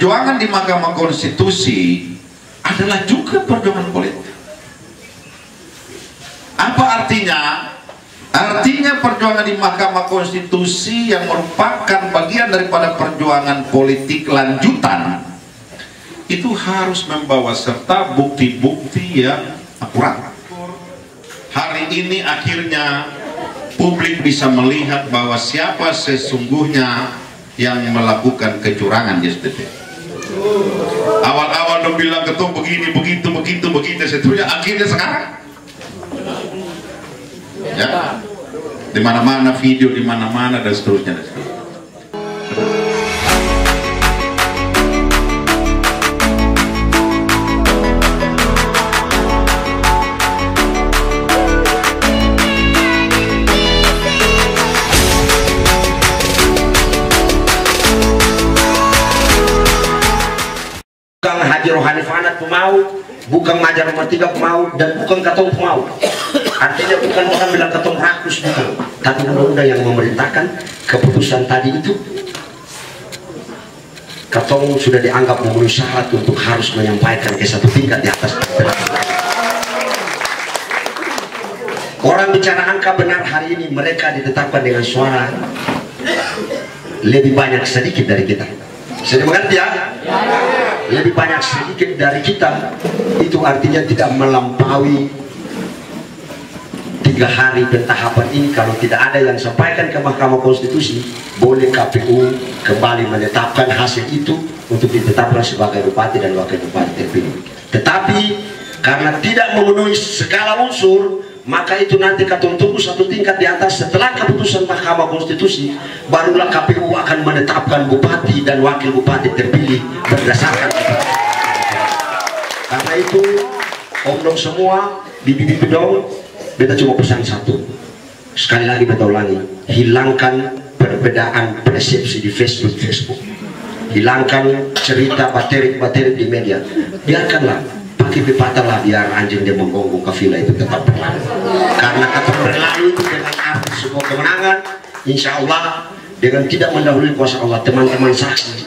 perjuangan di Mahkamah Konstitusi adalah juga perjuangan politik. Apa artinya? Artinya perjuangan di Mahkamah Konstitusi yang merupakan bagian daripada perjuangan politik lanjutan itu harus membawa serta bukti-bukti yang akurat. Hari ini akhirnya publik bisa melihat bahwa siapa sesungguhnya yang melakukan kecurangan di SPT. Awal-awal dong bilang ketua begini, begitu, seterusnya, akhirnya sekarang ya, di mana-mana video, di mana-mana dan seterusnya. Bukan Haji Rohani Fanat pemau, bukan Majar nomor 3 pemau, dan bukan Katong pemau. Artinya bukan orang bilang Katong rakus, bukan. Tapi undang-undang yang memerintahkan keputusan tadi itu, Katong sudah dianggap memenuhi syarat untuk harus menyampaikan ke satu tingkat di atas. Orang bicara angka benar hari ini, mereka ditetapkan dengan suara lebih banyak sedikit dari kita. Sudah mengerti ya? Lebih banyak sedikit dari kita, itu artinya tidak melampaui 3 hari pentahapan ini. Kalau tidak ada yang sampaikan ke Mahkamah Konstitusi, boleh KPU kembali menetapkan hasil itu untuk ditetapkan sebagai bupati dan wakil bupati terpilih. Tetapi karena tidak memenuhi segala unsur, maka itu nanti Katong tunggu satu tingkat di atas. Setelah keputusan Mahkamah Konstitusi, barulah KPU akan menetapkan bupati dan wakil bupati terpilih berdasarkan itu. Karena itu, om-dong semua, bibi-bibi dong, beta cuma pesan satu. Sekali lagi beta ulangi, hilangkan perbedaan persepsi di Facebook. Hilangkan cerita baterik di media. Biarkanlah. Pakai pepatah lah, biar anjing dia menggonggong kafilah itu tetap berlalu. Karena kata berlalu itu dengan arti sebuah kemenangan, insya Allah dengan tidak mendahului kuasa Allah. Teman-teman saksi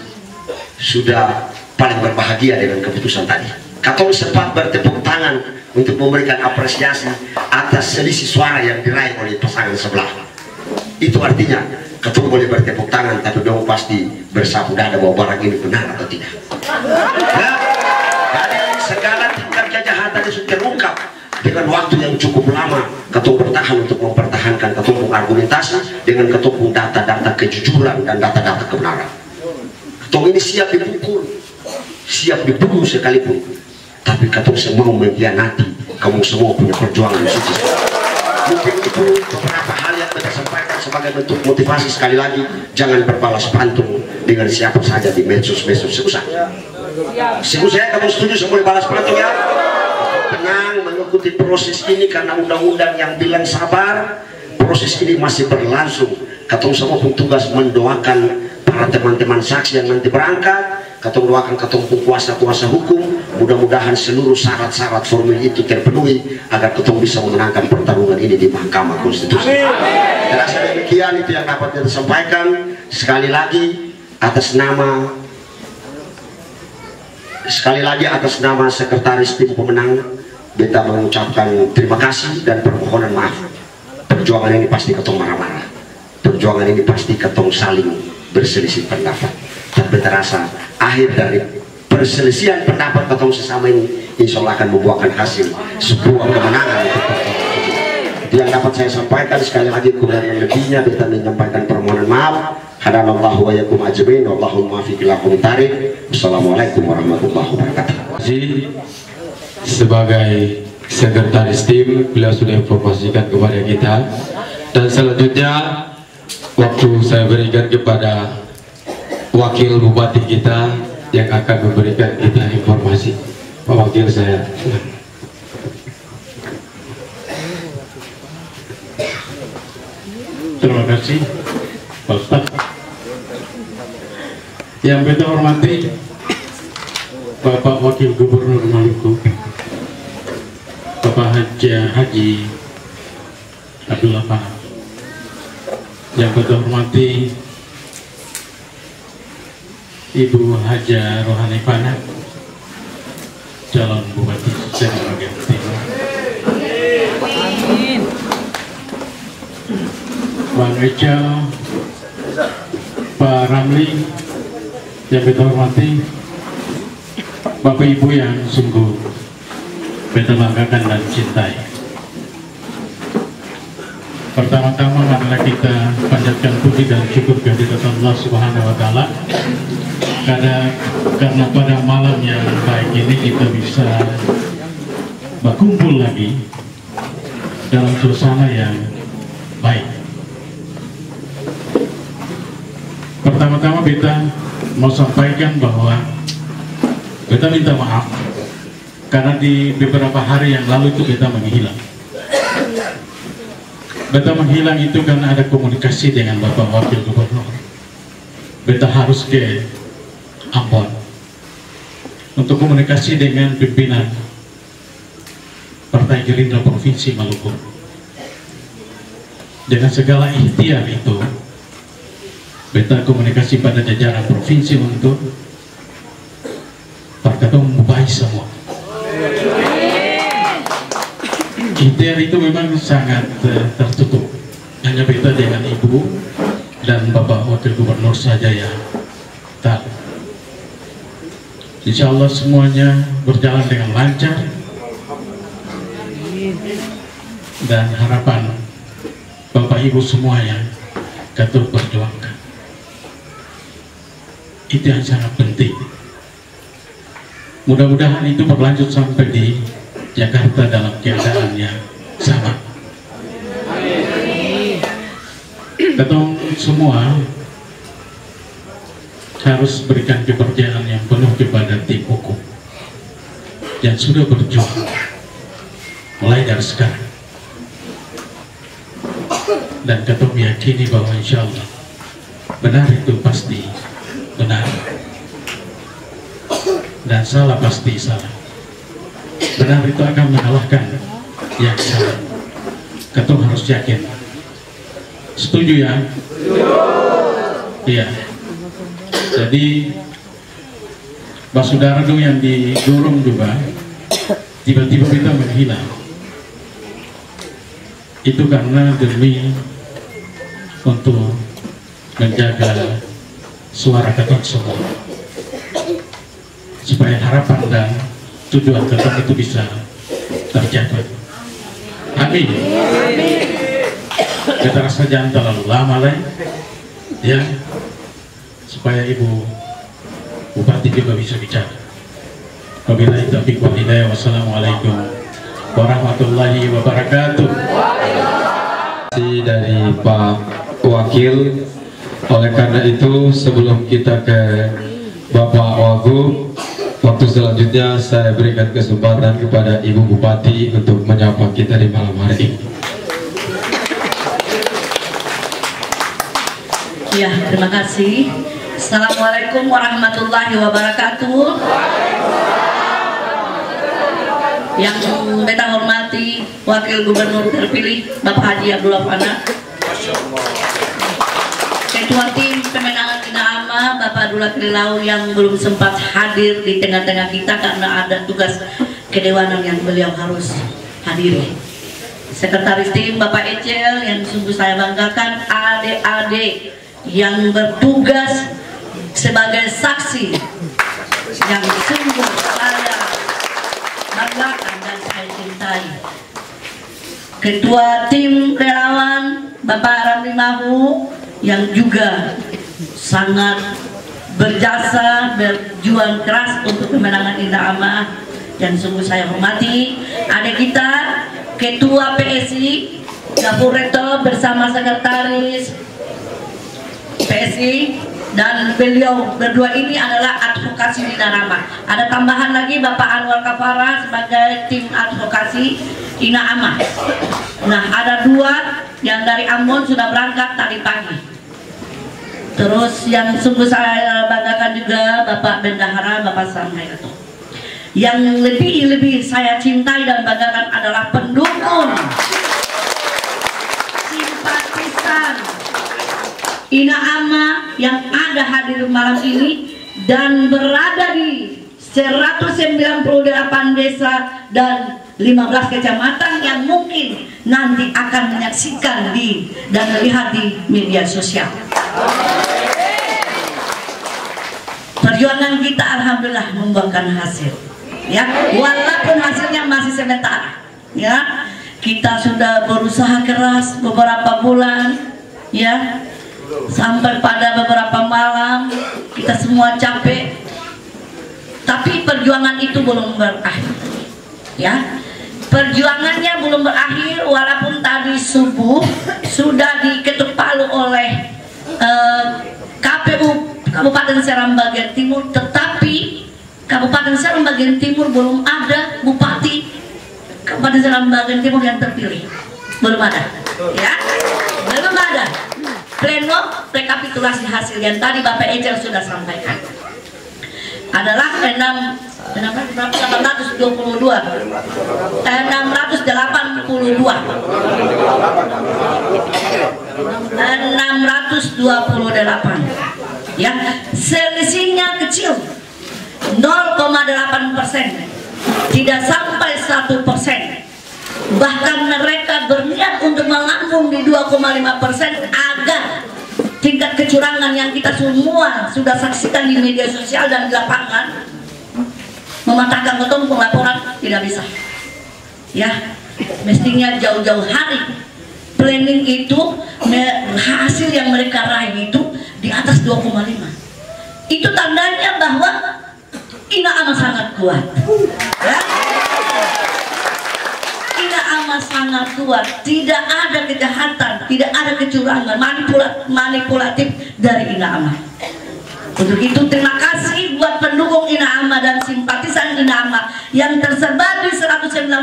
sudah paling berbahagia dengan keputusan tadi. Katong sempat bertepuk tangan untuk memberikan apresiasi atas selisih suara yang diraih oleh pasangan sebelah. Itu artinya Katong boleh bertepuk tangan, tapi dong pasti bersapu dada bahwa barang ini benar atau tidak. Nah, segala tingkat kejahatan itu terungkap dengan waktu yang cukup lama. Katong bertahan untuk mempertahankan Katong argumentasi dengan Katong data-data kejujuran dan data-data kebenaran. Katong ini siap dipukul, siap dibunuh sekalipun, tapi Katong semua mengkhianati kamu semua punya perjuangan suci. Mungkin itu beberapa hal yang kita sampaikan sebagai bentuk motivasi. Sekali lagi, jangan berbalas pantun dengan siapa saja di medsos-medsos. Sungguh saya kamu setuju semua balas pantun ya. Tenang mengikuti proses ini karena undang-undang yang bilang sabar. Proses ini masih berlangsung. Katong semua pun tugas mendoakan para teman-teman saksi yang nanti berangkat. Katong doakan Katong pun kuasa-kuasa hukum. Mudah-mudahan seluruh syarat-syarat formil itu terpenuhi agar Katong bisa memenangkan pertarungan ini di Mahkamah Konstitusi. Terasa demikian itu yang dapat kita sampaikan. Sekali lagi atas nama Sekretaris Tim Pemenang, beta mengucapkan terima kasih dan permohonan maaf. Perjuangan ini pasti Katong marah-marah. Perjuangan ini pasti Katong saling berselisih pendapat. Tapi beta rasa akhir dari perselisihan pendapat Katong sesama ini, insya Allah akan membuahkan hasil sebuah kemenangan. Itu yang dapat saya sampaikan. Sekali lagi kurang yang lebihnya beta menyampaikan permohonan maaf. Hadanallahu wa yakum ajmain, wallahumma muwaffiq ila aqwamit thariq. Wassalamualaikum warahmatullahi wabarakatuh. Sebagai sekretaris tim, beliau sudah informasikan kepada kita, dan selanjutnya waktu saya berikan kepada wakil bupati kita yang akan memberikan kita informasi. Pak Wakil, saya terima kasih Pak Ustaz. Yang beta hormati Bapak Wakil Gubernur Maluku, Bapak Haji Abdullah Fahad. Yang beta hormati Ibu Haja Rohani Fana, calon Bupati Serdang bagian Timur. Bang Echel, Pak Ramli, yang kita hormati, Bapak Ibu yang sungguh kita banggakan dan cintai. Pertama-tama marilah kita panjatkan puji dan syukur kehadirat Allah Subhanahu wa Ta'ala karena pada malam yang baik ini kita bisa berkumpul lagi dalam suasana yang baik. Pertama-tama kita mau sampaikan bahwa kita minta maaf karena di beberapa hari yang lalu itu kita menghilang. Beta menghilang itu karena ada komunikasi dengan Bapak Wakil Gubernur. Beta harus ke Ambon untuk komunikasi dengan pimpinan Partai Gerindra Provinsi Maluku. Dengan segala ikhtiar itu, beta komunikasi pada jajaran provinsi untuk perketung baik semua. Ikhtiar itu memang sangat tertutup, hanya beta dengan Ibu dan Bapak Wakil Gubernur saja yang tahu. Insya Allah semuanya berjalan dengan lancar dan harapan Bapak Ibu semua yang Gatot perjuangkan itu yang sangat penting. Mudah-mudahan itu berlanjut sampai di Jakarta dalam keadaan yang sama. Ketong semua harus berikan kepercayaan yang penuh kepada tim hukum yang sudah berjuang mulai dari sekarang, dan ketong meyakini bahwa insya Allah benar itu pasti benar dan salah pasti salah. Benar itu akan mengalahkan yang salah. Ketua harus yakin. Setuju ya? Iya. Jadi Basudara dong yang didorong juga tiba-tiba kita menghilang. Itu karena demi untuk menjaga suara ketua semua, supaya harapan dan tujuan ketua itu bisa tercapai. Amin. Kita rasa jangan terlalu lama lah ya, supaya Ibu Bupati juga bisa bicara. Wabillahi taufiq wal hidayah. Wassalamualaikum warahmatullahi wabarakatuh. Dari Pak Wakil. Oleh karena itu sebelum kita ke Bapak Wagub, waktu selanjutnya saya berikan kesempatan kepada Ibu Bupati untuk menyapa kita di malam hari ini. Ya, terima kasih. Assalamualaikum warahmatullahi wabarakatuh. Yang beta hormati Wakil Gubernur terpilih Bapak Haji Abdullah Fana, Ketua Tim Pemenangan Ina'ama Bapak Abdullah Krilau yang belum sempat hadir di tengah-tengah kita karena ada tugas kedewanan yang beliau harus hadiri. Sekretaris Tim Bapak Echel yang sungguh saya banggakan, adik-adik yang bertugas sebagai saksi yang sungguh saya banggakan dan saya cintai. Ketua Tim Relawan Bapak Ramli Mahu yang juga sangat berjasa, berjuang keras untuk kemenangan Ina'ama yang sungguh saya hormati. Ada kita Ketua PSI Gapurreto bersama Sekretaris PSI, dan beliau berdua ini adalah advokasi Ina'ama. Ada tambahan lagi Bapak Anwar Kafara sebagai tim advokasi Ina'ama. Nah, ada dua yang dari Ambon sudah berangkat tadi pagi. Terus yang sungguh saya banggakan juga Bapak Bendahara, Bapak Samhayato. Yang lebih saya cintai dan banggakan adalah pendukung, simpatisan Ina'ama yang ada hadir malam ini, dan berada di 198 desa dan 15 kecamatan yang mungkin nanti akan menyaksikan dan melihat di media sosial. Perjuangan kita alhamdulillah membuahkan hasil, ya, walaupun hasilnya masih sementara, ya. Kita sudah berusaha keras beberapa bulan, ya, sampai pada beberapa malam kita semua capek, tapi perjuangan itu belum berakhir, ya. Perjuangannya belum berakhir walaupun tadi subuh sudah diketuk palu oleh KPU Kabupaten Seram bagian Timur, tetapi Kabupaten Seram bagian Timur belum ada bupati Kabupaten Seram bagian Timur yang terpilih, belum ada, ya, belum ada. Pleno rekapitulasi hasil yang tadi Bapak Ejel sudah sampaikan adalah 622 ya, selisihnya kecil 0,8%, tidak sampai 1%. Bahkan mereka berniat untuk melambung di 2,5% agar tingkat kecurangan yang kita semua sudah saksikan di media sosial dan di lapangan mematahkan ketum pelaporan tidak bisa, ya. Mestinya jauh-jauh hari planning itu hasil yang mereka raih itu di atas 2,5. Itu tandanya bahwa Ina Ama sangat kuat, ya. Ina Ama sangat kuat, tidak ada kejahatan, tidak ada kecurangan, manipulatif dari Ina Ama. Untuk itu terima kasih buat pendukung Ina Ama dan simpatisan Ina Ama yang tersebar di 198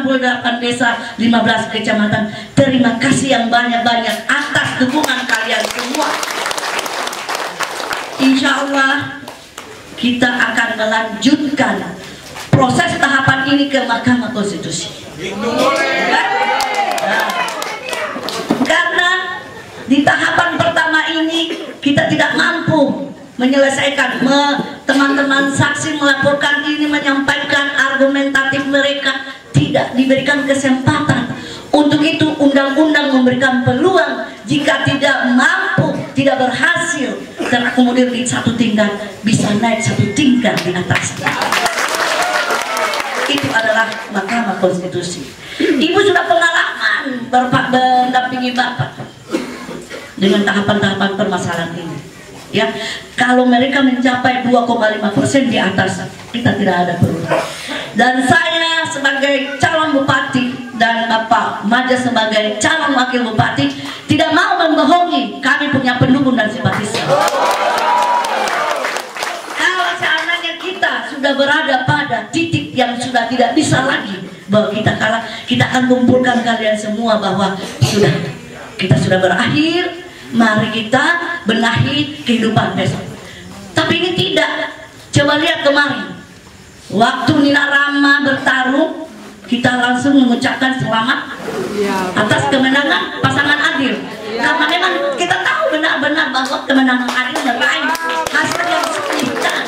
desa, 15 kecamatan. Terima kasih yang banyak-banyak atas dukungan kalian semua. Insya Allah kita akan melanjutkan proses tahapan ini ke Mahkamah Konstitusi. Nah, karena di tahapan pertama ini kita tidak mampu menyelesaikan, teman-teman saksi melaporkan ini, menyampaikan argumentatif mereka, tidak diberikan kesempatan. Untuk itu undang-undang memberikan peluang, jika tidak mampu, tidak berhasil terakomodir di satu tingkat, bisa naik satu tingkat di atas. Itu adalah Mahkamah Konstitusi. Ibu sudah pengalaman mendampingi Bapak dengan tahapan-tahapan permasalahan ini, ya. Kalau mereka mencapai 2,5% di atas, kita tidak ada perubahan. Dan saya sebagai calon bupati dan Bapak Maja sebagai calon wakil bupati tidak mau membohongi, kami punya pendukung dan simpatisan. Kalau seandainya kita sudah berada pada titik yang sudah tidak bisa lagi bahwa kita kalah, kita akan kumpulkan kalian semua bahwa kita sudah berakhir. Mari kita benahi kehidupan besok. Tapi ini tidak. Coba lihat kemarin, waktu Nina Rama bertarung, kita langsung mengucapkan selamat atas kemenangan pasangan Adil. Karena memang kita tahu benar-benar bahwa kemenangan Adil meraih hasil yang signifikan.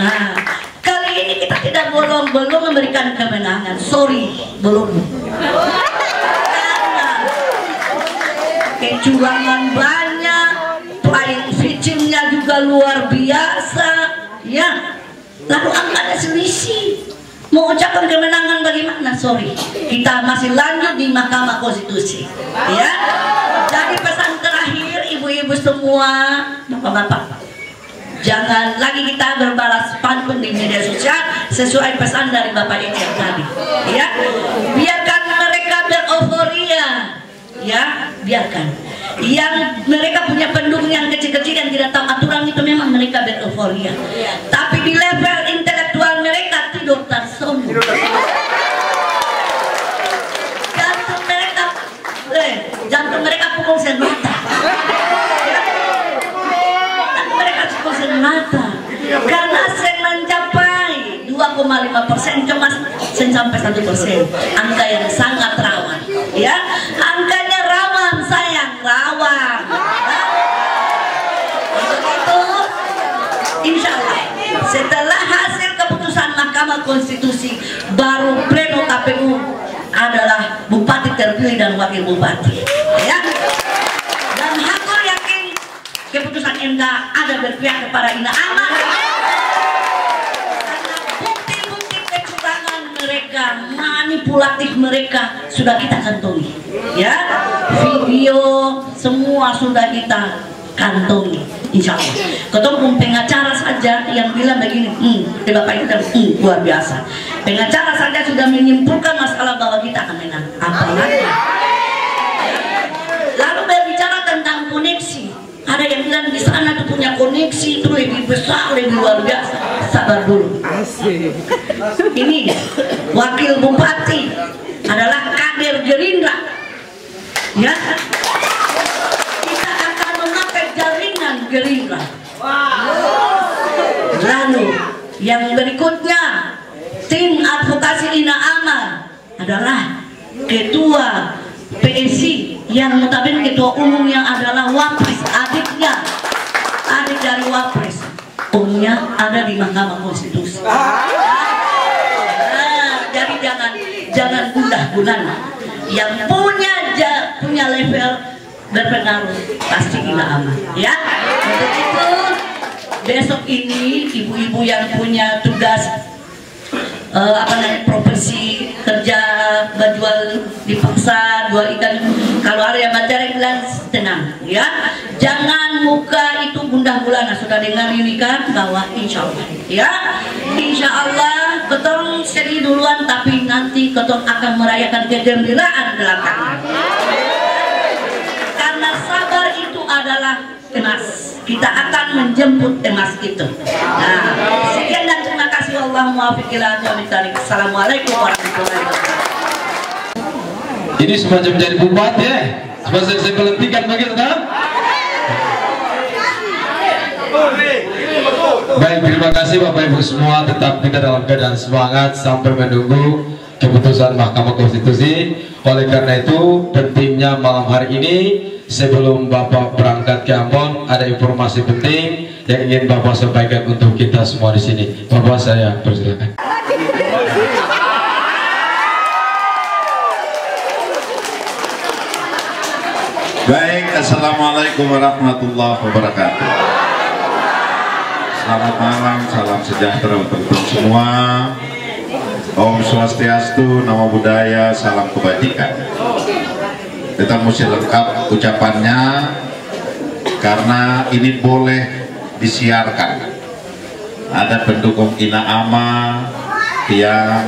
Nah, kali ini kita tidak belum memberikan kemenangan. Sorry, belum. Kecurangan banyak, playing victimnya juga luar biasa, ya. Lalu angkanya selisih. Mau ucapkan kemenangan bagaimana? Sorry, kita masih lanjut di Mahkamah Konstitusi, ya. Jadi pesan terakhir ibu-ibu semua, bapak-bapak, jangan lagi kita berbalas pantun di media sosial sesuai pesan dari Bapak Ejel tadi, ya. Biarkan mereka beroforia, ya, biarkan. Yang mereka punya pendukung yang kecil-kecil yang tidak tahu aturan itu memang mereka beroforia. Tapi di level intelektual mereka tidur tersembunyi. Jantung mereka pukul senjata. Mereka pukul senjata. Karena sen mencapai 2,5% cuma sen sampai 1%. Angka yang sangat rawan, ya. Angkanya rawan, sayang, rawan. Untuk itu Setelah hasil keputusan Mahkamah Konstitusi, baru pleno KPU adalah bupati terpilih dan wakil bupati. Ya. Dan Hakul yakin keputusan MK ada berpihak kepada Ina Ama. Karena bukti-bukti kecurangan mereka, manipulatif mereka sudah kita kantongi. Ya, video semua sudah kita kantongi, insya Allah. Ketemu pengacara saja yang bilang begini, Bapak itu kan luar biasa. Pengacara saja sudah menyimpulkan masalah bahwa kita akan menang. Apalagi lalu berbicara tentang koneksi, ada yang bilang di sana tuh punya koneksi itu lebih besar, lebih luar biasa. Sabar dulu. Ini wakil bupati adalah kader Gerindra, ya. Kita akan memakai jaringan Gerindra. Lalu yang berikutnya, tim advokasi Ina Ama adalah ketua PSI yang notabene ketua umumnya adalah Wapres, adiknya, adik dari Wapres, umumnya ada di Mahkamah Konstitusi. Jadi jangan gundah-gulana. Yang punya level berpengaruh pasti Ina Ama, ya. Untuk itu besok ini ibu-ibu yang punya tugas profesi kerja, berjual di pasar, jual ikan, kalau ada yang materi bilang tenang, ya. Jangan muka itu gundah-gulana. Sudah dengar ini kan bahwa insya Allah, ya, insya Allah ketong sedih duluan, tapi nanti ketong akan merayakan kegembiraan belakangan. Karena sabar itu adalah emas. Kita akan menjemput emas itu. Nah, sekian dan terima kasih. Wallahu muwaffiq ila aqwamit thoriq. Assalamualaikum warahmatullahi wabarakatuh. Ini semacam jadi bupati ya. Semacam saya pelantikan begitu kan? Baik, terima kasih Bapak Ibu semua. Tetap kita dalam keadaan semangat sampai menunggu keputusan Mahkamah Konstitusi. Oleh karena itu pentingnya malam hari ini, sebelum Bapak berangkat ke Ambon, ada informasi penting yang ingin Bapak sampaikan untuk kita semua di sini. Bapak, saya persilakan. Baik, assalamualaikum warahmatullahi wabarakatuh. Selamat malam, salam sejahtera untuk kita semua. Om Swastiastu, Namo Buddhaya, salam kebajikan. Kita mesti lengkap ucapannya karena ini boleh disiarkan. Ada pendukung Ina Ama yang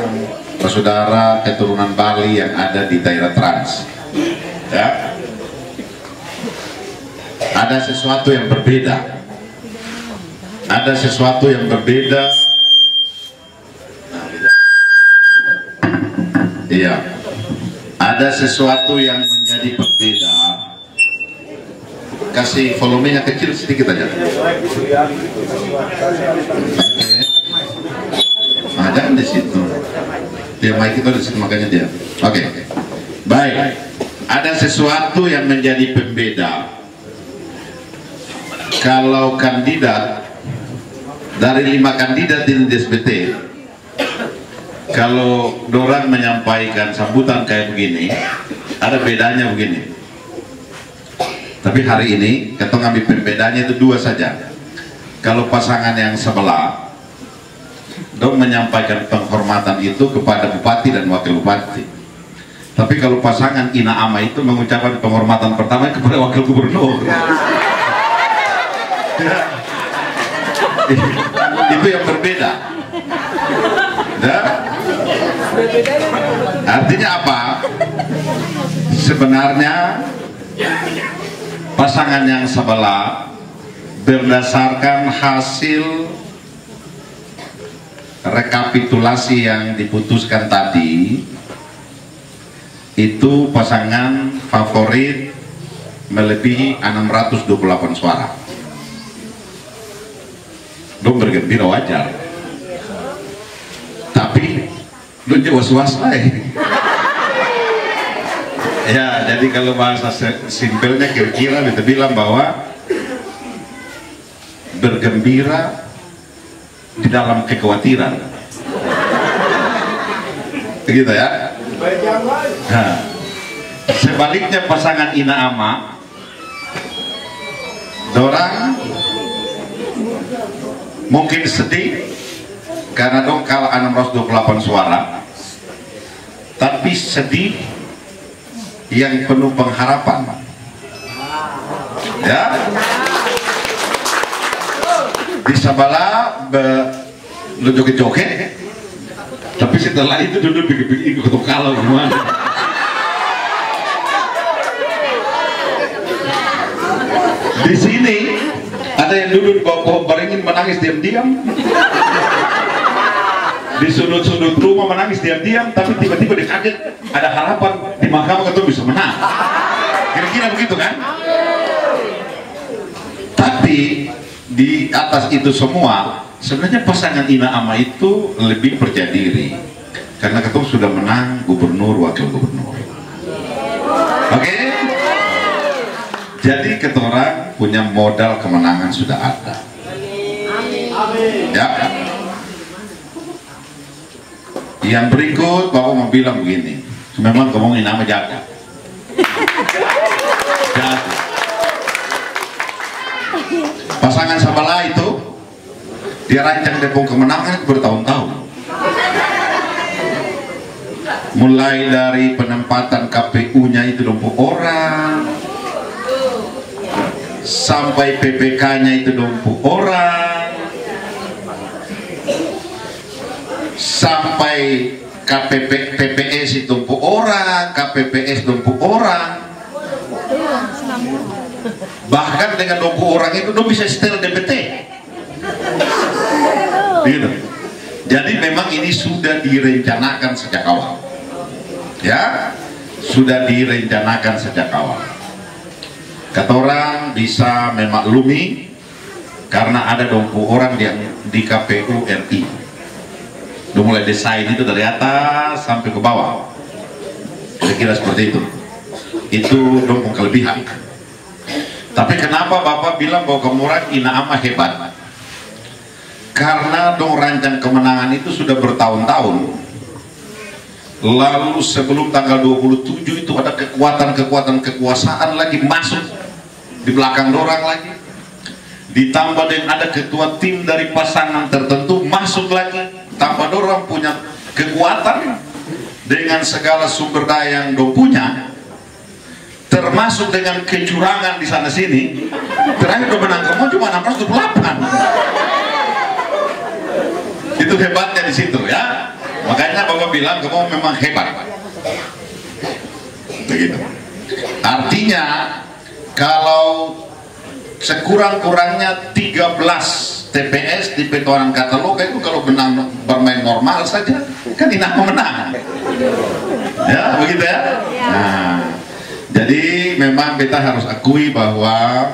bersaudara keturunan Bali yang ada di daerah Trans, ya. Ada sesuatu yang berbeda. Ada sesuatu yang berbeda. Iya. Ada sesuatu yang menjadi berbeda. Kasih volumenya kecil sedikit aja. Oke. Nah, jangan di situ. Dia mic itu di situ makanya dia. Oke. Baik. Ada sesuatu yang menjadi pembeda. Kalau kandidat dari 5 kandidat di DSBT, kalau dorang menyampaikan sambutan kayak begini, ada bedanya begini. Tapi hari ini kita ngambil pembedanya itu 2 saja. Kalau pasangan yang sebelah dong menyampaikan penghormatan itu kepada bupati dan wakil bupati. Tapi kalau pasangan Ina Ama itu mengucapkan penghormatan pertama kepada wakil gubernur. Itu yang berbeda. Ya? Artinya apa? Sebenarnya pasangan yang sebelah berdasarkan hasil rekapitulasi yang diputuskan tadi, itu pasangan favorit melebihi 628 suara. Dong bergembira wajar, tapi lu was-was lah. Ya, jadi kalau bahasa simpelnya kira-kira kita bilang bahwa bergembira di dalam kekhawatiran. Begitu ya. Nah, sebaliknya pasangan Ina Ama, dorang mungkin sedih karena dong kalah 628 suara, tapi sedih yang penuh pengharapan. Ya, di Sabala lu joget-joget, tapi setelah itu duduk pikir-pikir ikut kalau gimana. Di sini ada yang duduk di bawah pohon beringin menangis diam-diam, di sudut-sudut rumah menangis diam-diam, tapi tiba-tiba dikaget ada harapan di mahkamah ketua bisa menang. Kira-kira begitu kan? Tapi di atas itu semua sebenarnya pasangan Ina Ama itu lebih percaya diri karena ketua sudah menang gubernur, wakil gubernur. Oke? Jadi ketua punya modal kemenangan sudah ada. Ya. Yang berikut Bapak mau bilang begini, memang ngomongin nama jaga. Jaga. Pasangan Sabala itu dia rancang Depok kemenangan bertahun-tahun. Mulai dari penempatan KPU-nya itu 20 orang, sampai PPK-nya itu 20 orang, sampai PPS itu 20 orang, KPPS 20 orang. Bahkan dengan 20 orang itu lo bisa setel DPT. Gitu. Jadi memang ini sudah direncanakan sejak awal. Ya, sudah direncanakan sejak awal. Kata orang bisa memaklumi karena ada 20 orang yang di KPU RI. Udah mulai desain itu dari atas sampai ke bawah. Kira-kira seperti itu. Itu dong kelebihan. Tapi kenapa Bapak bilang bahwa kemuran Ina Ama hebat? Karena dong rancang kemenangan itu sudah bertahun-tahun. Lalu sebelum tanggal 27 itu ada kekuatan-kekuatan kekuasaan lagi masuk di belakang dorang lagi. Ditambah dengan ada ketua tim dari pasangan tertentu masuk lagi. Tambah dorang punya kekuatan dengan segala sumber daya yang dong punya. Termasuk dengan kecurangan di sana sini. Terakhir dong menang kamu cuma 628. Itu hebatnya di situ ya. Makanya Bapak bilang kamu memang hebat. Begitu. Artinya kalau sekurang-kurangnya 13 TPS di Petoran Kataloga itu kalau bermain normal saja kan Ina menang. Ya begitu ya. Nah, jadi memang kita harus akui bahwa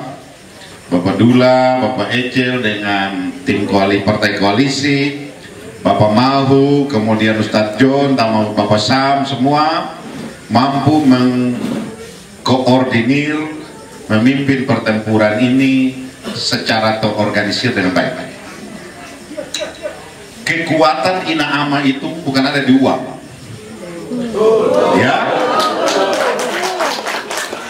Bapak Dula, Bapak Ecel dengan tim partai koalisi, Bapak Mahu, kemudian Ustadz John, sama Bapak Sam, semua mampu mengkoordinir, memimpin pertempuran ini secara terorganisir dengan baik. Kekuatan Ina Ama itu bukan ada di uang, ya.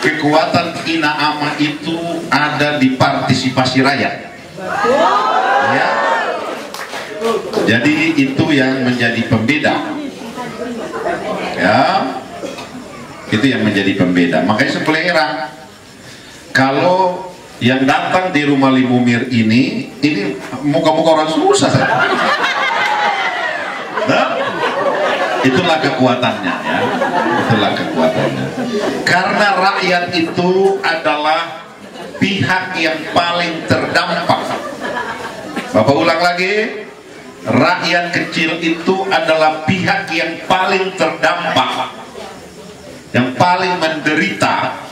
Kekuatan Ina Ama itu ada di partisipasi rakyat, ya. Jadi itu yang menjadi pembeda, ya. Itu yang menjadi pembeda. Makanya sepelera kalau yang datang di rumah Limumir ini muka-muka orang susah saja. Nah, itulah kekuatannya ya. Itulah kekuatannya. Karena rakyat itu adalah pihak yang paling terdampak. Bapak ulang lagi, rakyat kecil itu adalah pihak yang paling terdampak, yang paling menderita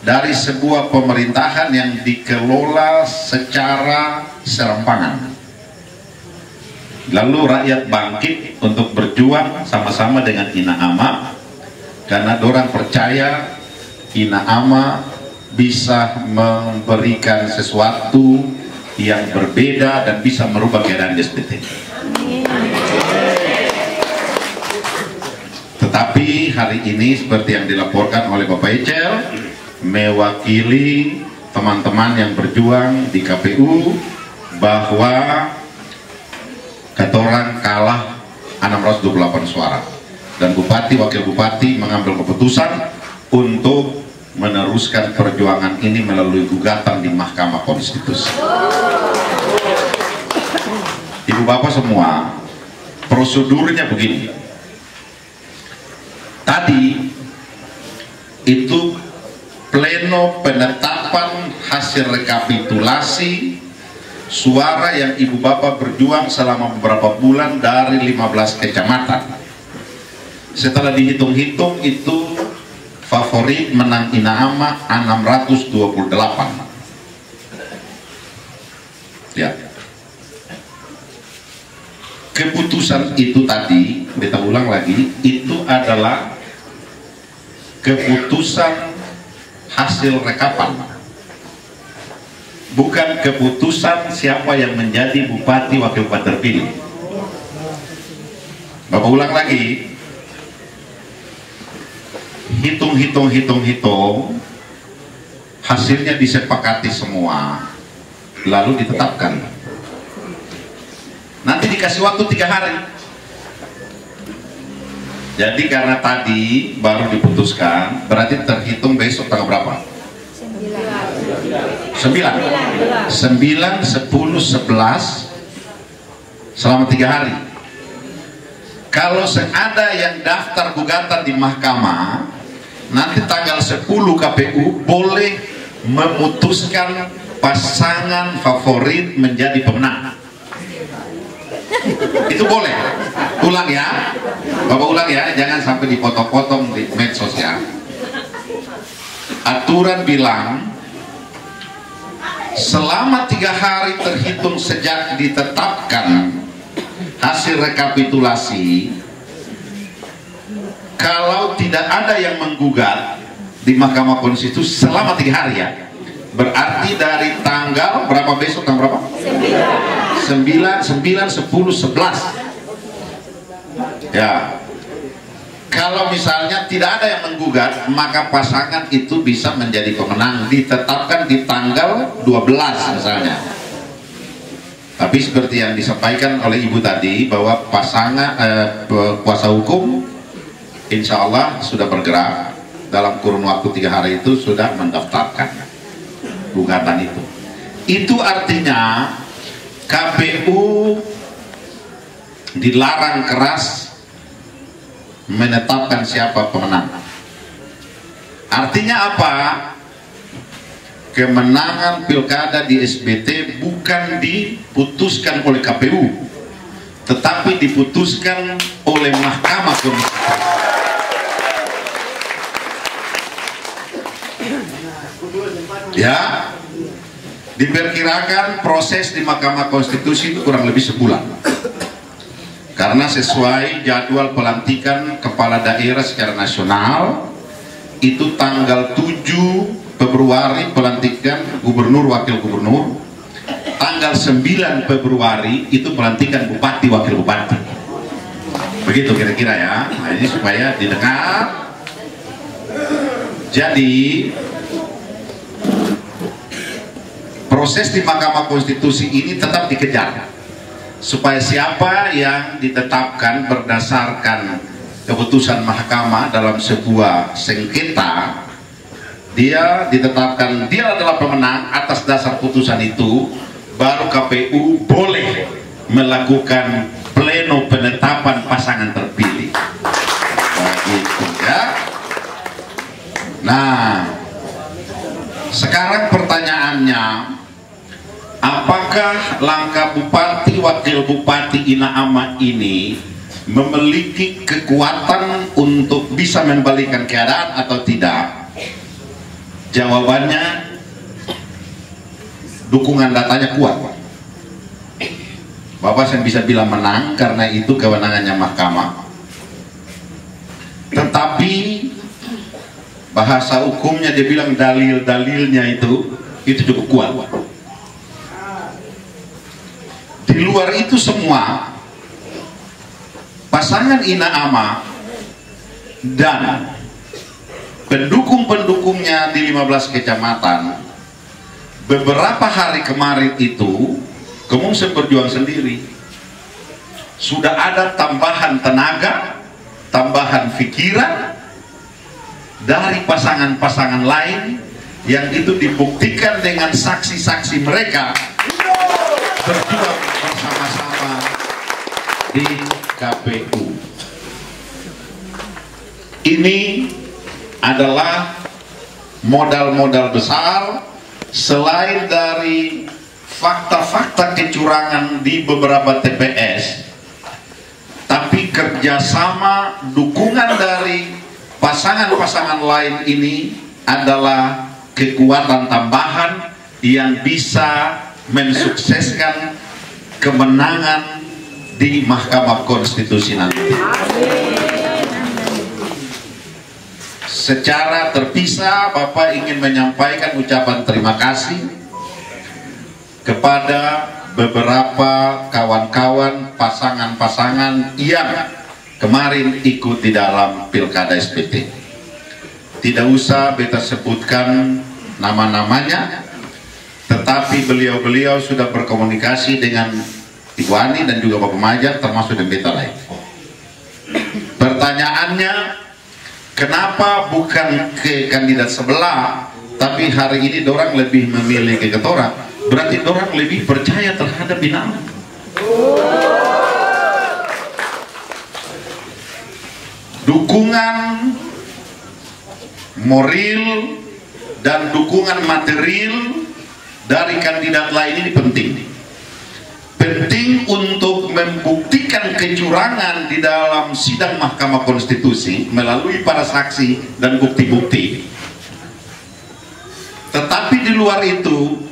dari sebuah pemerintahan yang dikelola secara serampangan. Lalu rakyat bangkit untuk berjuang sama-sama dengan Ina Ama karena dorang percaya Ina Ama bisa memberikan sesuatu yang berbeda dan bisa merubah keadaan di SBT. Tetapi hari ini seperti yang dilaporkan oleh Bapak Ecel, mewakili teman-teman yang berjuang di KPU bahwa katorang kalah 628 suara dan Bupati Wakil Bupati mengambil keputusan untuk meneruskan perjuangan ini melalui gugatan di Mahkamah Konstitusi. Ibu Bapak semua, prosedurnya begini. Tadi itu pleno penetapan hasil rekapitulasi suara yang Ibu Bapak berjuang selama beberapa bulan dari 15 kecamatan. Setelah dihitung-hitung itu favorit menang Inaama 628. Ya. Keputusan itu tadi, kita ulang lagi, itu adalah keputusan hasil rekapan, bukan keputusan siapa yang menjadi bupati wakil bupati terpilih. Bapak ulang lagi, hitung, hasilnya disepakati semua, lalu ditetapkan. Nanti dikasih waktu 3 hari. Jadi karena tadi baru diputuskan, berarti terhitung besok tanggal berapa? 9, 10, 11 selama 3 hari. Kalau ada yang daftar gugatan di mahkamah, nanti tanggal 10 KPU boleh memutuskan pasangan favorit menjadi pemenang. Itu boleh. Ulang ya, Bapak ulang ya, jangan sampai dipotong-potong di medsos ya. Aturan bilang selama 3 hari terhitung sejak ditetapkan hasil rekapitulasi, kalau tidak ada yang menggugat di Mahkamah Konstitusi selama 3 hari ya, berarti dari tanggal berapa besok, tanggal berapa? 9, 10, 11 ya. Kalau misalnya tidak ada yang menggugat, maka pasangan itu bisa menjadi pemenang, ditetapkan di tanggal 12 misalnya. Tapi seperti yang disampaikan oleh Ibu tadi, bahwa pasangan kuasa hukum insya Allah sudah bergerak dalam kurun waktu 3 hari itu sudah mendaftarkan gugatan itu. Itu artinya KPU dilarang keras menetapkan siapa pemenang. Artinya apa? Kemenangan pilkada di SBT bukan diputuskan oleh KPU, tetapi diputuskan oleh Mahkamah Konstitusi. Ya, diperkirakan proses di Mahkamah Konstitusi itu kurang lebih sebulan, karena sesuai jadwal pelantikan kepala daerah secara nasional itu tanggal 7 Februari pelantikan gubernur wakil gubernur, tanggal 9 Februari itu pelantikan bupati wakil bupati. Begitu kira-kira ya. Nah, ini supaya didengar. Jadi proses di Mahkamah Konstitusi ini tetap dikejar supaya siapa yang ditetapkan berdasarkan keputusan mahkamah dalam sebuah sengketa, dia ditetapkan dia adalah pemenang atas dasar putusan itu, baru KPU boleh melakukan pleno penetapan pasangan terpilih. Begitu ya. Nah, sekarang pertanyaannya, apakah langkah Bupati Wakil Bupati Inaama ini memiliki kekuatan untuk bisa membalikan keadaan atau tidak? Jawabannya, dukungan datanya kuat. Bapak saya bisa bilang menang karena itu kewenangannya mahkamah. Tetapi bahasa hukumnya dia bilang dalil-dalilnya itu cukup kuat. luar itu semua, pasangan Ina Ama dan pendukung-pendukungnya di 15 kecamatan beberapa hari kemarin itu Kemunsem berjuang sendiri. Sudah ada tambahan tenaga, tambahan pikiran dari pasangan-pasangan lain yang itu dibuktikan dengan saksi-saksi mereka berjuang bersama-sama di KPU. Ini adalah modal-modal besar selain dari fakta-fakta kecurangan di beberapa TPS, tapi kerjasama dukungan dari pasangan-pasangan lain ini adalah kekuatan tambahan yang bisa mensukseskan kemenangan di Mahkamah Konstitusi nanti. Secara terpisah, Bapak ingin menyampaikan ucapan terima kasih kepada beberapa kawan-kawan pasangan-pasangan yang kemarin ikut di dalam Pilkada SPT. Tidak usah beta sebutkan nama-namanya, tetapi beliau-beliau sudah berkomunikasi dengan Ibu Ani dan juga Bapak Majar, termasuk dengan beta lain. Pertanyaannya, kenapa bukan ke kandidat sebelah, tapi hari ini dorang lebih memilih ke ketora? Berarti dorang lebih percaya terhadap Ina Ama. Dukungan moral dan dukungan material dari kandidat lain ini penting. Penting untuk membuktikan kecurangan di dalam sidang Mahkamah Konstitusi melalui para saksi dan bukti-bukti. Tetapi di luar itu,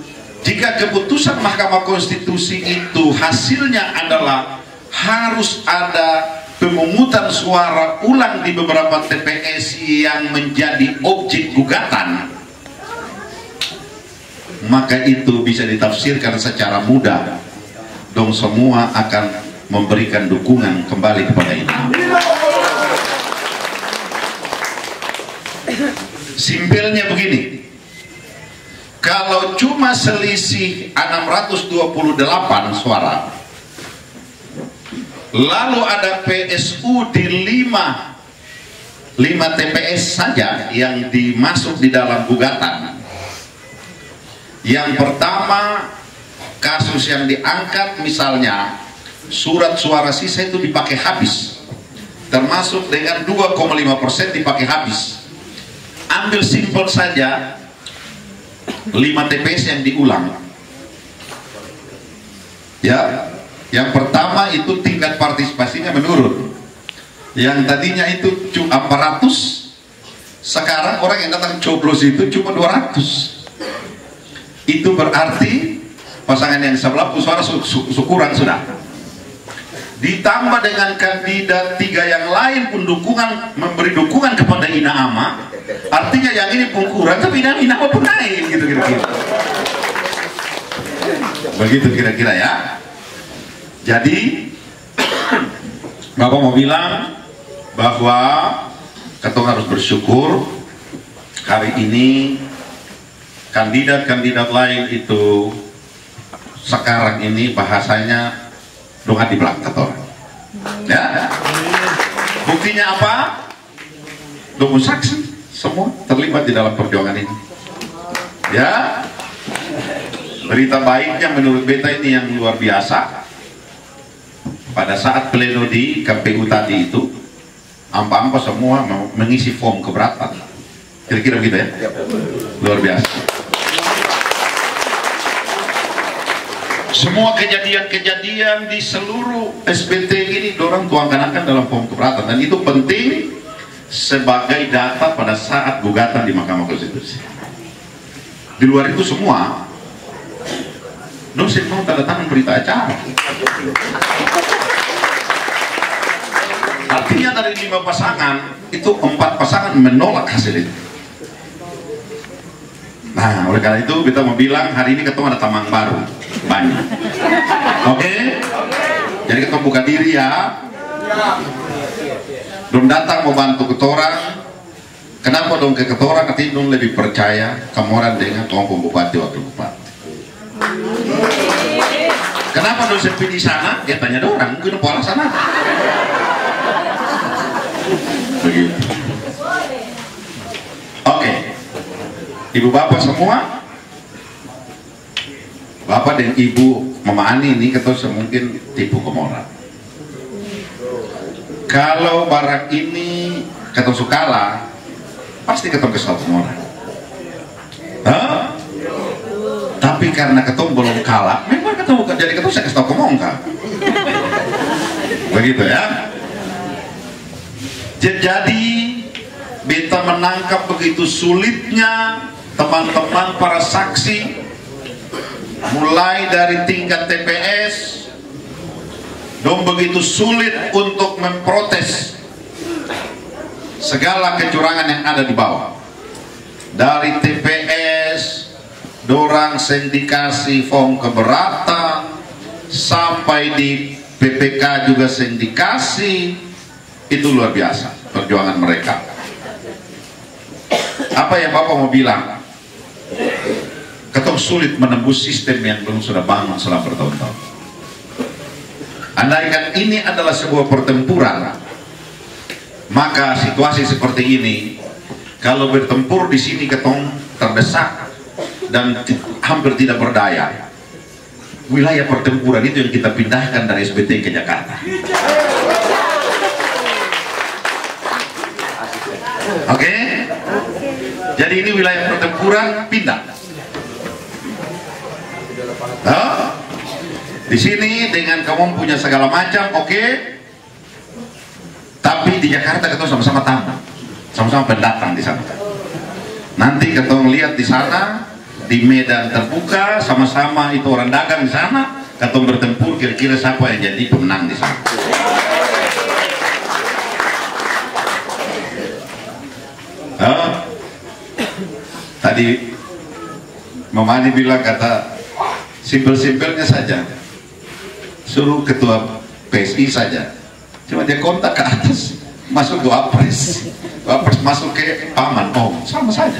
jika keputusan Mahkamah Konstitusi itu hasilnya adalah harus ada pemungutan suara ulang di beberapa TPS yang menjadi objek gugatan, maka itu bisa ditafsirkan secara mudah, dong semua akan memberikan dukungan kembali kepada Ina Ama. Simpelnya begini, kalau cuma selisih 628 suara, lalu ada PSU di 5 TPS saja yang dimasuk di dalam gugatan. Yang pertama, kasus yang diangkat misalnya surat suara sisa itu dipakai habis, termasuk dengan 2,5% dipakai habis. Ambil simpel saja 5 TPS yang diulang. Ya, yang pertama itu tingkat partisipasinya menurun. Yang tadinya itu cuma 400, sekarang orang yang datang coblos itu cuma 200. Itu berarti pasangan yang sebelah suara syukuran sudah. Ditambah dengan kandidat 3 yang lain pun memberi dukungan kepada Ina Ama, artinya yang ini pun kurang, tapi Ina Ama pun naik, gitu kira-kira. Begitu kira-kira ya. Jadi Bapak mau bilang bahwa Ketua harus bersyukur hari ini kandidat-kandidat lain itu sekarang ini bahasanya dongat di belakang Ketua. Ya. Buktinya apa? Dong saksi semua terlibat di dalam perjuangan ini. Ya. Berita baiknya menurut beta ini yang luar biasa. Pada saat pleno di KPU tadi itu, ampa-ampa semua mengisi form keberatan. Kira-kira begitu ya? Luar biasa. Semua kejadian-kejadian di seluruh SPT ini dorang tuangkan dalam form keberatan, dan itu penting sebagai data pada saat gugatan di Mahkamah Konstitusi. Di luar itu semua dosen mau tanda tangan berita acara. Artinya dari 5 pasangan itu 4 pasangan menolak hasil itu. Nah, oleh karena itu kita mau bilang hari ini ketemu ada tamang baru. banyak. Oke? Jadi kita buka diri ya. Dong datang mau bantu ketorang. Kenapa dong ke ketorang? Nanti dong lebih percaya kamoran dengan tuang bupati wakil bupati. Kenapa dong sepi di sana? Ya tanya orang, mungkin pola sana. Begitu. Oke. Ibu bapak semua, bapak dan ibu Mama Ani ini ketemu mungkin tipu komoran. Kalau barang ini ketemu sukala, pasti ketemu kesal komoran. Tapi karena ketemu belum kalah, memang ketemu jadi ketemu saya kesal komong kan. Begitu ya. Jadi beta menangkap begitu sulitnya teman-teman para saksi, mulai dari tingkat TPS, dong begitu sulit untuk memprotes segala kecurangan yang ada di bawah. Dari TPS, dorang sindikasi form keberatan, sampai di PPK juga sindikasi. Itu luar biasa perjuangan mereka. Apa yang Bapak mau bilang? Ketemu sulit menembus sistem yang belum sudah bangun selama bertahun-tahun. Andaikan ini adalah sebuah pertempuran, maka situasi seperti ini, kalau bertempur di sini ketemu terdesak dan hampir tidak berdaya, wilayah pertempuran itu yang kita pindahkan dari SBT ke Jakarta. Oke? Jadi ini wilayah pertempuran pindah. Di sini dengan kamu punya segala macam, oke. Tapi di Jakarta kita sama-sama tamu, sama-sama pendatang di sana. Nanti kita lihat di sana di medan terbuka, sama-sama itu orang dagang di sana, kita bertempur kira-kira siapa yang jadi pemenang di sana. Tadi Mama Ani bilang kata simpel-simpelnya saja, suruh ketua PSI saja, cuma dia kontak ke atas, masuk ke Wapres, Wapres masuk ke Paman, oh sama saja.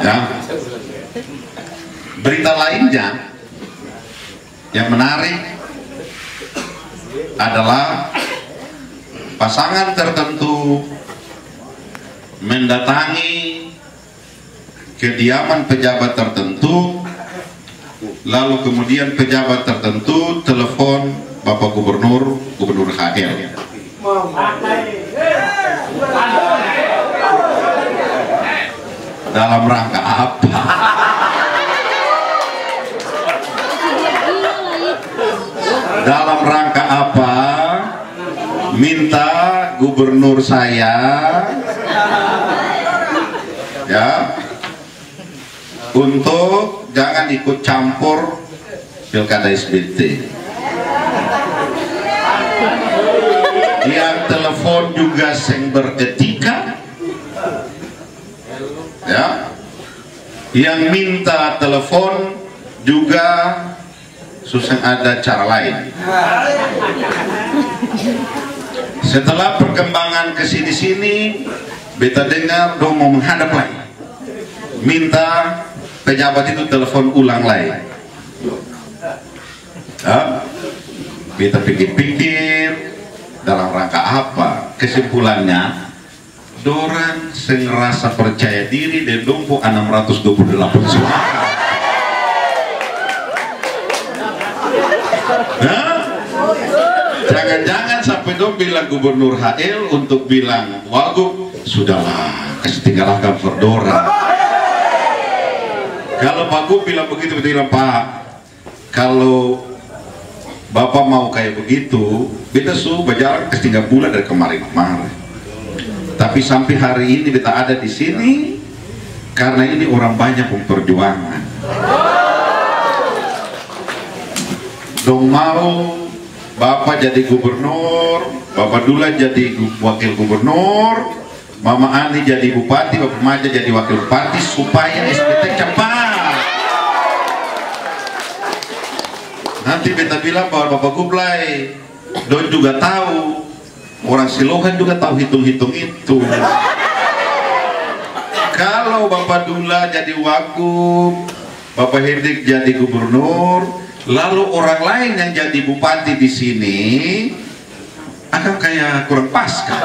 Ya. Berita lainnya yang menarik adalah pasangan tertentu mendatangi kediaman pejabat tertentu, lalu kemudian pejabat tertentu telepon Bapak Gubernur HL. Dalam rangka apa? Dalam rangka apa? Minta gubernur saya ya untuk jangan ikut campur pilkada SBT. Yang telepon juga sing beretika ya, yang minta telepon juga susah ada cara lain. Setelah perkembangan kesini-sini, beta dengar dong mau menghadap lagi, minta pejabat itu telepon ulang lagi. Ya, beta pikir-pikir dalam rangka apa? Kesimpulannya, dorang sengerasa percaya diri dan dompo 628 suara. Jangan-jangan sampai dong bilang Gubernur HL untuk bilang Wagub, sudahlah kasih tinggalkan Ferdora. Kalau Pak Gub bilang begitu, bilang Pak, kalau Bapak mau kayak begitu, beta suruh berjalan ke 3 bulan dari kemarin-kemarin. Tapi sampai hari ini beta ada di sini karena ini orang banyak memperjuangkan. Dong mau Bapak jadi gubernur, Bapak Dula jadi wakil gubernur, Mama Ani jadi bupati, Bapak Maja jadi wakil bupati supaya SPT cepat. Nanti beta bilang bahwa Bapak Kublai Don juga tahu, orang Silohan juga tahu hitung-hitung itu. Kalau Bapak Dula jadi wagub, Bapak Herdik jadi gubernur, lalu orang lain yang jadi bupati di sini akan kayak kurang pas kan?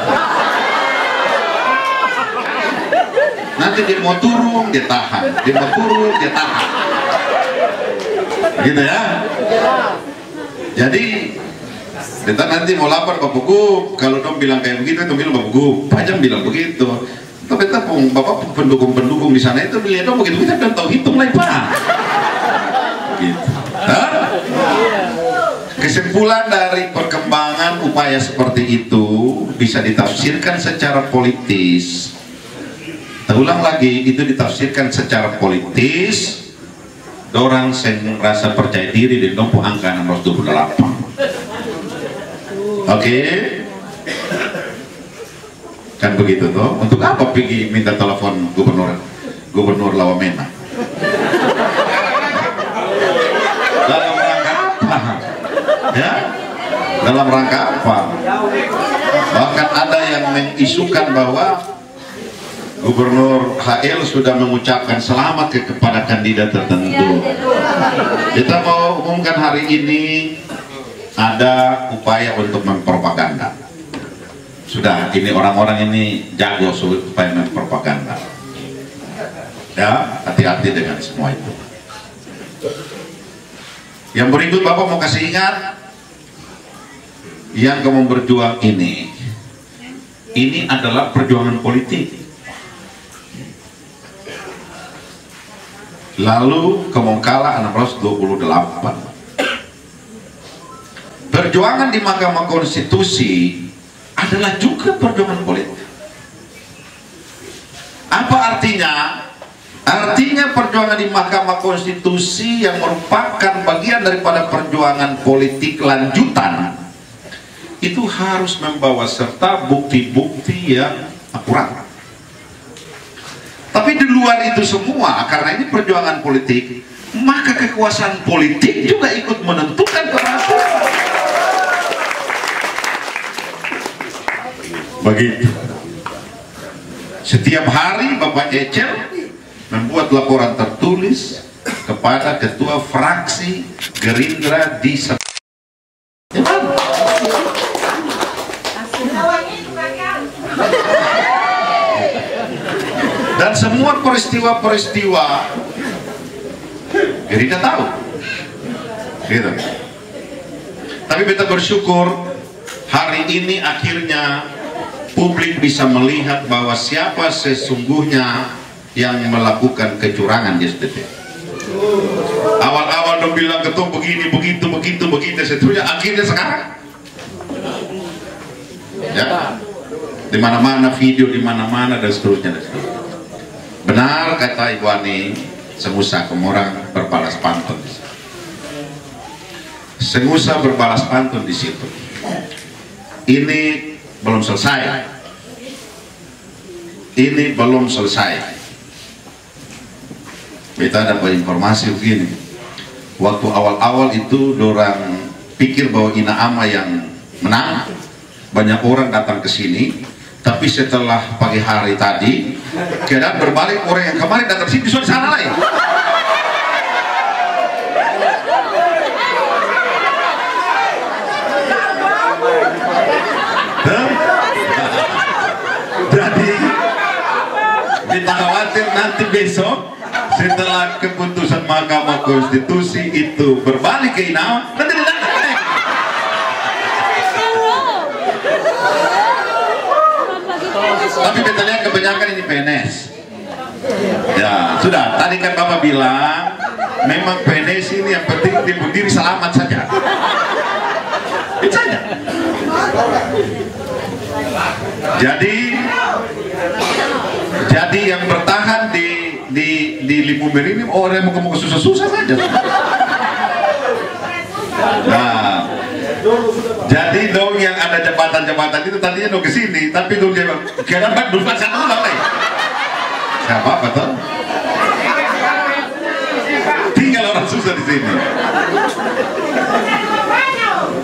Nanti dia mau turun, dia tahan, dia mau turun, dia tahan, gitu ya. Jadi kita nanti mau lapor Bapak Gub, kalau dong bilang kayak begitu, itu bilang Bapak Gub, Pajang bilang begitu. Tapi Bapak pendukung-pendukung di sana itu lihat dong begitu, kita kan tahu hitung lah Pak. Gitu. Kesimpulan dari perkembangan upaya seperti itu bisa ditafsirkan secara politis. Ulang lagi, itu ditafsirkan secara politis. Dorang yang rasa percaya diri di nomor angka 628. Oke, kan begitu toh. Untuk apa pergi minta telepon gubernur Lawamena? Dalam rangka apa? Ya, dalam rangka apa? Bahkan ada yang mengisukan bahwa Gubernur HL sudah mengucapkan selamat kepada kandidat tertentu. Kita mau umumkan hari ini ada upaya untuk mempropaganda. Sudah, ini orang-orang ini jago supaya mempropaganda. Ya, hati-hati dengan semua itu. Yang berikut Bapak mau kasih ingat, yang kamu berjuang ini adalah perjuangan politik. Lalu kamu kalah 628. Perjuangan di Mahkamah Konstitusi adalah juga perjuangan politik. Apa artinya? Artinya perjuangan di Mahkamah Konstitusi yang merupakan bagian daripada perjuangan politik lanjutan itu harus membawa serta bukti-bukti yang akurat. Tapi di luar itu semua, karena ini perjuangan politik, maka kekuasaan politik juga ikut menentukan peraturan. Begitu. Setiap hari Bapak Ecel membuat laporan tertulis kepada ketua fraksi Gerindra di dan semua peristiwa-peristiwa Gerindra tahu, gitu. Tapi kita bersyukur hari ini akhirnya publik bisa melihat bahwa siapa sesungguhnya yang melakukan kecurangan di SPT. Awal-awal dong bilang ketua begini, begitu, seterusnya, akhirnya sekarang, ya, di mana-mana video, di mana-mana dan seterusnya. Benar kata Ibu Ani, Sengusa Kemorang berbalas pantun. Sengusa berbalas pantun di situ. Ini belum selesai. Ini belum selesai. Kita dapat informasi begini. Waktu awal-awal itu dorang pikir bahwa Ina Ama yang menang. Banyak orang datang ke sini. Tapi setelah pagi hari tadi, keadaan berbalik, orang yang kemarin datang sini sudah di sana lain. Jadi kita khawatir nanti besok setelah keputusan Mahkamah Konstitusi itu berbalik ke Inau, nanti datang. Tapi kita lihat kebanyakan ini PNS. Ya, sudah. Tadi kan Bapak bilang, memang PNS ini yang penting berdiri selamat saja. Itu saja. Jadi yang bertahan di Lipumer ini orang yang mau susah-susah saja. Nah, Jadi dong yang ada jembatan-jembatan itu tadinya dong ke sini, tapi dong dia kira dulu sana ulang nih. Siapa betul? Tinggal orang susah di sini.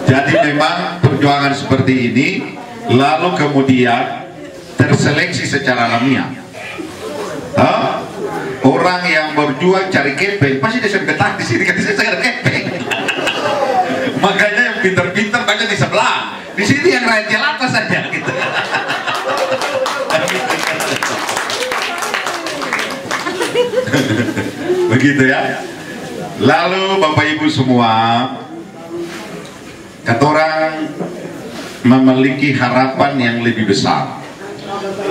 Jadi memang perjuangan seperti ini, lalu kemudian terseleksi secara alamiah. Orang yang berjuang cari kepeng pasti dia betah di sini, kan saya ada kepeng. Makanya yang pinter-pinter banyak di sebelah, di sini yang rakyat jelata saja gitu. Begitu ya. Lalu Bapak Ibu semua, kata orang memiliki harapan yang lebih besar.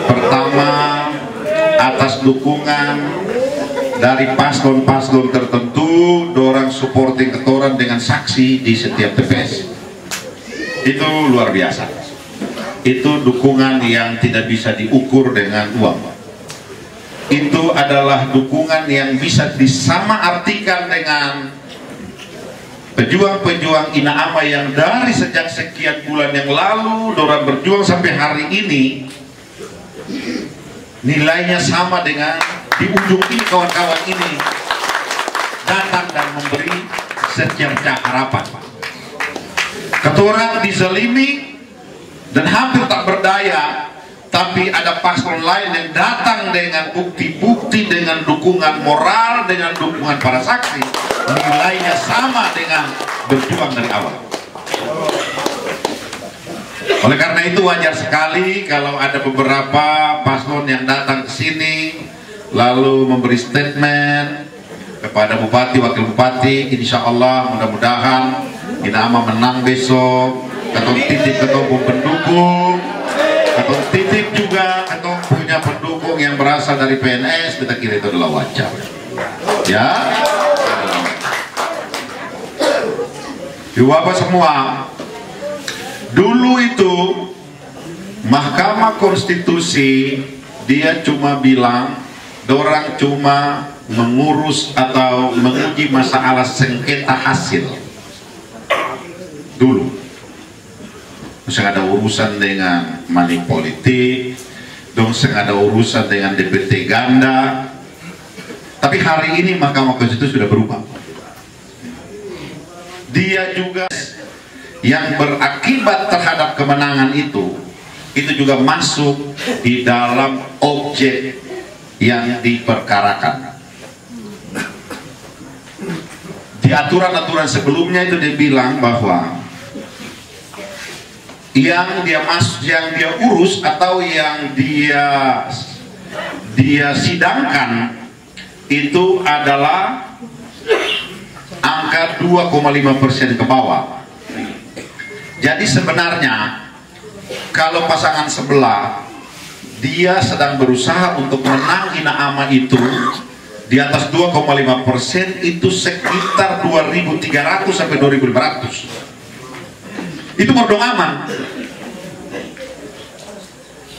Pertama, atas dukungan dari paslon-paslon tertentu, dorang supporting ketoran dengan saksi di setiap TPS. Itu luar biasa. Itu dukungan yang tidak bisa diukur dengan uang. Itu adalah dukungan yang bisa disamaartikan dengan pejuang-pejuang Ina Ama yang dari sejak sekian bulan yang lalu dorang berjuang sampai hari ini. Nilainya sama dengan di ujung ini kawan-kawan ini datang dan memberi secercah harapan. Ketorang dizalimi dan hampir tak berdaya, tapi ada paslon lain yang datang dengan bukti-bukti, dengan dukungan moral, dengan dukungan para saksi. Nilainya sama dengan berjuang dari awal. Oleh karena itu wajar sekali kalau ada beberapa paslon yang datang ke sini lalu memberi statement kepada bupati, wakil bupati, insya Allah mudah-mudahan Ina Ama menang besok, atau titip ketua pendukung, atau titip juga atau punya pendukung yang berasal dari PNS, kita kira itu adalah wajar. Ya, Bapak semua, dulu itu Mahkamah Konstitusi dia cuma bilang dorang cuma mengurus atau menguji masalah sengketa hasil dulu. Misalnya ada urusan dengan money politik, dong ada urusan dengan DPT ganda. Tapi hari ini Mahkamah Konstitusi sudah berubah. Dia juga yang berakibat terhadap kemenangan itu juga masuk di dalam objek yang diperkarakan. Di aturan-aturan sebelumnya itu dia bilang bahwa yang dia urus atau yang dia sidangkan itu adalah angka 2,5% ke bawah. Jadi sebenarnya kalau pasangan sebelah dia sedang berusaha untuk menang Ina Ama itu di atas 2,5%, itu sekitar 2.300 sampai 2.500. Itu merdong aman.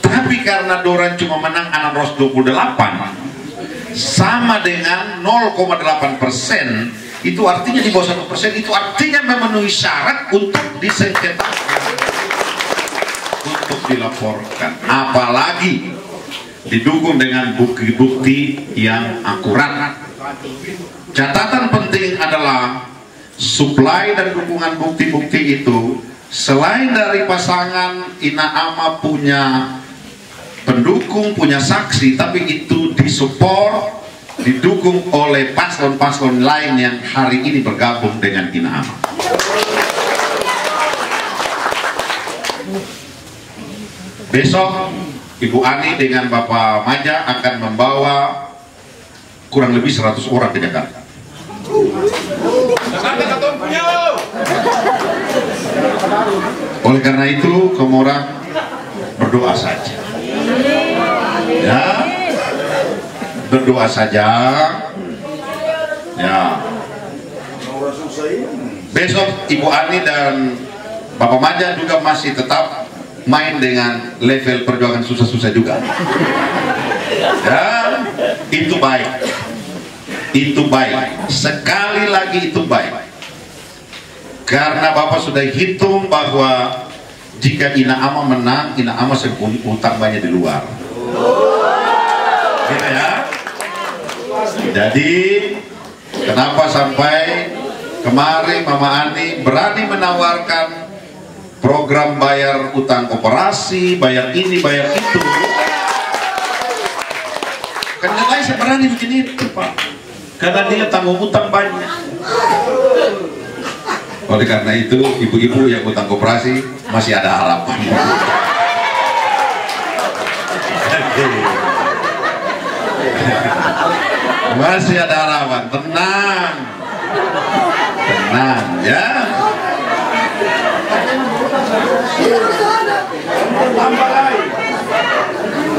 Tapi karena Doran cuma menang 628 sama dengan 0,8%, itu artinya di bawah 1%, itu artinya memenuhi syarat untuk disengketakan, untuk dilaporkan, apalagi didukung dengan bukti-bukti yang akurat. Catatan penting adalah suplai dan dukungan bukti-bukti itu selain dari pasangan Ina Ama punya pendukung, punya saksi, tapi itu disupport, didukung oleh paslon-paslon lain yang hari ini bergabung dengan Ina Ama. Besok Ibu Ani dengan Bapak Maja akan membawa kurang lebih 100 orang ke Jakarta. Oleh karena itu kamu orang berdoa saja, ya, berdoa saja, ya. Besok Ibu Ani dan Bapak Maja juga masih tetap main dengan level perjuangan susah-susah juga, ya. Itu baik, itu baik, sekali lagi itu baik. karena Bapak sudah hitung bahwa jika Ina Ama menang, Ina Ama utang banyak di luar. Gitu ya. Jadi kenapa sampai kemarin Mama Ani berani menawarkan program bayar utang koperasi, bayar ini, bayar itu. Karena lain saya berani begini itu, Pak. Karena dia tanggung utang banyak. Oleh karena itu, ibu-ibu yang utang koperasi masih ada harapan. Masih ada harapan, tenang. Tenang ya.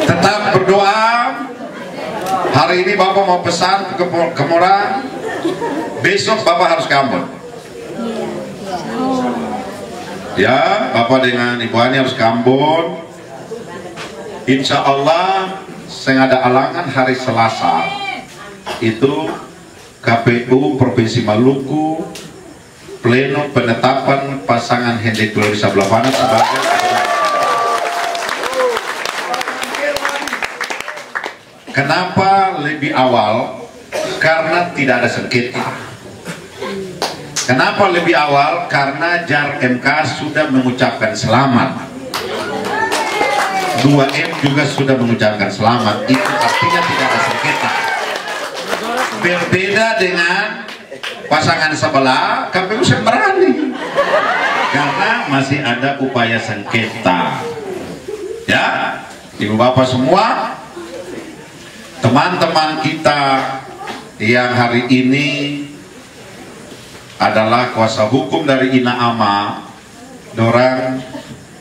Tetap berdoa. Hari ini Bapak mau pesan ke Mora, besok Bapak harus ke Ambon. Ya, Bapak dengan Ibu Ani harus ke Ambon. Insya Allah, saya ada alangan hari Selasa itu KPU Provinsi Maluku pleno penetapan pasangan Hendrik Glory Sablavana sebagai kenapa lebih awal? Karena tidak ada sengketa. Kenapa lebih awal? Karena JAR MK sudah mengucapkan selamat. 2M juga sudah mengucapkan selamat. Itu artinya tidak ada sengketa. Berbeda dengan pasangan sebelah, KPU berani karena masih ada upaya sengketa. Ya, Ibu Bapak semua, teman-teman kita yang hari ini adalah kuasa hukum dari Ina Ama, dorang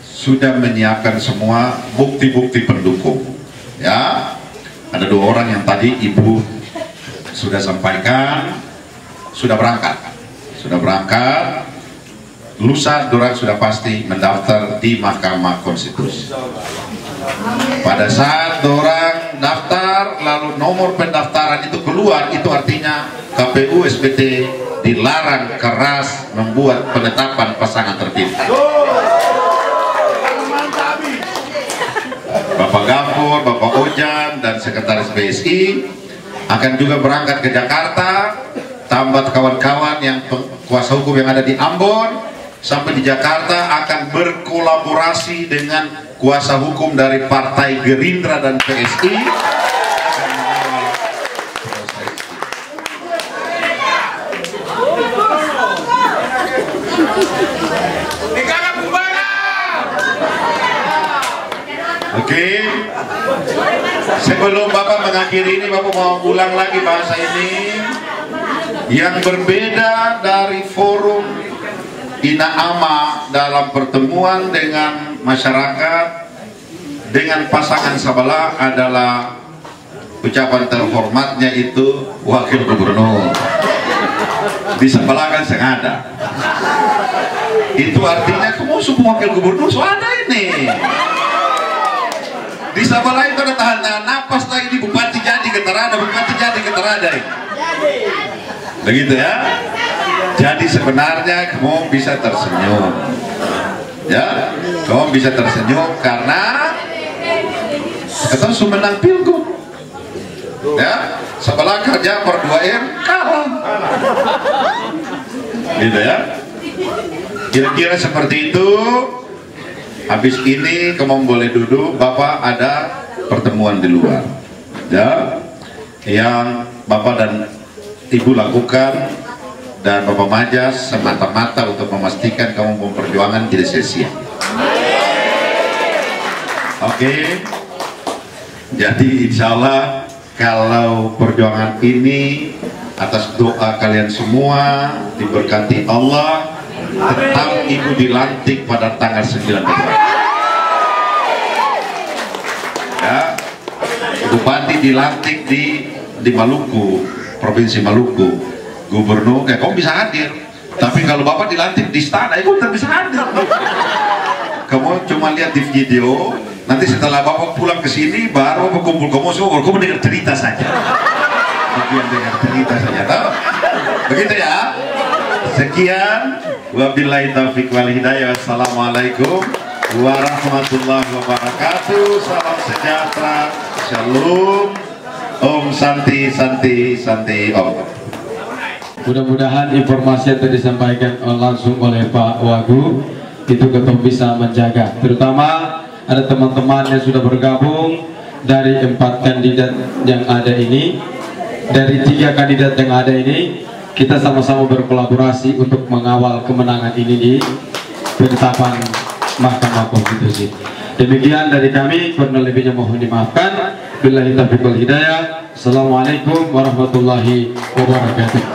sudah menyiapkan semua bukti-bukti pendukung. Ya, ada 2 orang yang tadi Ibu sudah sampaikan, sudah berangkat. Lusa dorang sudah pasti mendaftar di Mahkamah Konstitusi. Pada saat dorang daftar, lalu nomor pendaftaran itu keluar, itu artinya KPU SBT dilarang keras membuat penetapan pasangan terpilih. Bapak Gafur, Bapak Ojan, dan Sekretaris BSI akan juga berangkat ke Jakarta, tambah kawan-kawan yang kuasa hukum yang ada di Ambon, sampai di Jakarta akan berkolaborasi dengan kuasa hukum dari Partai Gerindra dan PSI. Oke, sebelum Bapak mengakhiri ini, Bapak mau ulang lagi bahasa ini. Yang berbeda dari forum Ina Ama dalam pertemuan dengan masyarakat, dengan pasangan sebelah adalah ucapan terhormatnya itu Wakil Gubernur. Di sebelah kan sengaja. Itu artinya kamu semua Wakil Gubernur ada ini. Di sebelah itu ada tahan napas lagi, di Bupati jadi keterada, Bupati jadi keterada. Begitu ya. Jadi sebenarnya kamu bisa tersenyum. Ya, kamu bisa tersenyum karena kita sudah menang pilgub. Ya, sebelah kerja per 2M kalah. Gitu ya. Kira-kira seperti itu. Habis ini kamu boleh duduk, Bapak ada pertemuan di luar. Ya, yang Bapak dan Ibu lakukan dan Bapak Majas semata-mata untuk memastikan kamu perjuangan tidak sia-sia. Oke. Jadi insya Allah kalau perjuangan ini atas doa kalian semua diberkati Allah, tetap Ibu dilantik pada tanggal 9 Februari. Ya, Bupati dilantik di Maluku, Provinsi Maluku. Gubernur, kamu bisa hadir. Tapi kalau Bapak dilantik di istana, kamu tak bisa hadir. Kamu cuma lihat di video. Nanti setelah Bapak pulang ke sini, baru Bapak kumpul kamu dengar cerita saja. Bagian dengar cerita saja, tahu? Begitu ya. Sekian, wabillahi taufiq wal hidayah. Wassalamualaikum warahmatullahi wabarakatuh. Salam sejahtera, shalom, om santi santi santi om. Mudah-mudahan informasi yang tadi disampaikan langsung oleh Pak Wagub itu kita bisa menjaga. Terutama ada teman-teman yang sudah bergabung dari 4 kandidat yang ada ini, dari 3 kandidat yang ada ini. Kita sama-sama berkolaborasi untuk mengawal kemenangan ini di penetapan Mahkamah Konstitusi. Demikian dari kami, kurang lebihnya mohon dimaafkan. Billahi taufiq wal hidayah. Assalamualaikum warahmatullahi wabarakatuh.